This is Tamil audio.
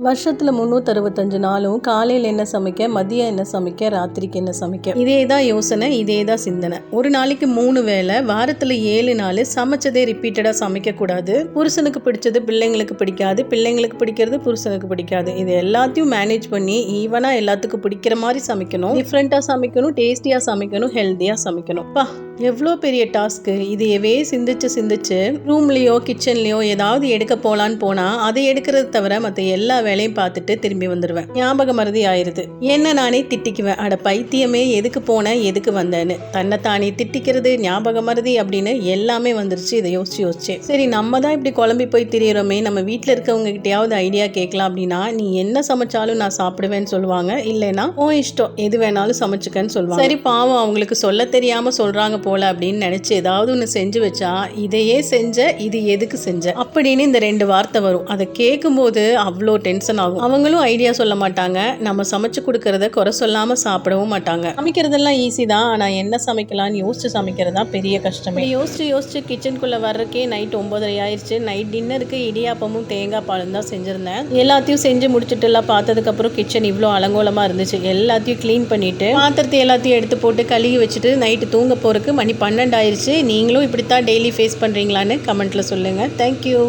வருஷத்தில் 365 நாளும் காலையில் என்ன சமைக்க, மதியம் என்ன சமைக்க, ராத்திரிக்கு என்ன சமைக்க, இதே தான் யோசனை, இதே தான் சிந்தனை. ஒரு நாளைக்கு 3 வேளை, வாரத்தில் 7 நாள் சமைச்சதே ரிப்பீட்டடாக சமைக்கக்கூடாது. புருஷனுக்கு பிடிச்சது பிள்ளைங்களுக்கு பிடிக்காது, பிள்ளைங்களுக்கு பிடிக்கிறது புருஷனுக்கு பிடிக்காது. இது எல்லாத்தையும் மேனேஜ் பண்ணி ஈவனாக எல்லாத்துக்கும் பிடிக்கிற மாதிரி சமைக்கணும், டிஃப்ரெண்ட்டாக சமைக்கணும், டேஸ்டியாக சமைக்கணும், ஹெல்த்தியாக சமைக்கணும். எவ்வளோ பெரிய டாஸ்க்கு. இதையவே சிந்திச்சு ரூம்லேயோ கிச்சன்லேயோ ஏதாவது எடுக்க போகலான்னு போனால் அதை எடுக்கிறது தவிர மற்ற எல்லா வேலையும் பார்த்துட்டு திரும்பி வந்துடுவேன். ஞாபக மறதி ஆயிடுது. என்ன நானே திட்டிக்குவேன். அட பைத்தியமே, எதுக்கு போனேன், எதுக்கு வந்தேன்னு. தன்னைத்தானே திட்டிக்கிறது, ஞாபக மறதி அப்படின்னு எல்லாமே வந்துருச்சு. இதை யோசிச்சு சரி, நம்ம தான் இப்படி குழம்பி போய் திரியிறோமே, நம்ம வீட்டில் இருக்கவங்க கிட்டையாவது ஐடியா கேட்கலாம் அப்படின்னா, நீ என்ன சமைச்சாலும் நான் சாப்பிடுவேன்னு சொல்லுவாங்க. இல்லைன்னா ஓ இஷ்டம், எது வேணாலும் சமைச்சுக்கன்னு சொல்லுவாங்க. சரி, பாவம், அவங்களுக்கு சொல்ல தெரியாமல் சொல்கிறாங்க போல அப்படின்னு நினைச்சு ஏதாவது ஒன்று செஞ்சு வச்சா, இதையே செஞ்ச, இது எதுக்கு செஞ்ச அப்படின்னு இந்த 2 வார்த்தை வரும். அதை கேட்கும்போது அவ்வளோ டென்ஷன் ஆகும். அவங்களும் ஐடியா சொல்ல மாட்டாங்க, நம்ம சமைச்சு கொடுக்கறத குறை சொல்லாம சாப்பிடவும் மாட்டாங்க. சமைக்கிறதெல்லாம் ஈஸி தான், ஆனால் என்ன சமைக்கலாம்னு யோசிச்சு சமைக்கிறது தான் பெரிய கஷ்டமே. யோசிச்சு கிச்சனுக்குள்ள வர்றக்கே நைட் 9:30 ஆயிடுச்சு. நைட் டின்னருக்கு இடியாப்பமும் தேங்காய் பாலும் தான் செஞ்சிருந்தேன். எல்லாத்தையும் செஞ்சு முடிச்சுட்டு எல்லாம் பார்த்ததுக்கப்புறம் கிச்சன் இவ்வளோ அலங்கோலமாக இருந்துச்சு. எல்லாத்தையும் க்ளீன் பண்ணிட்டு பாத்திரத்தை எல்லாத்தையும் எடுத்து போட்டு கழுவி வச்சுட்டு நைட்டு தூங்க போறதுக்கு மணி 12 ஆயிடுச்சு. நீங்களும் இப்படித்தான் டெய்லி ஃபேஸ் பண்ணுறீங்களான்னு கமெண்ட்டில் சொல்லுங்கள். தேங்க்யூ.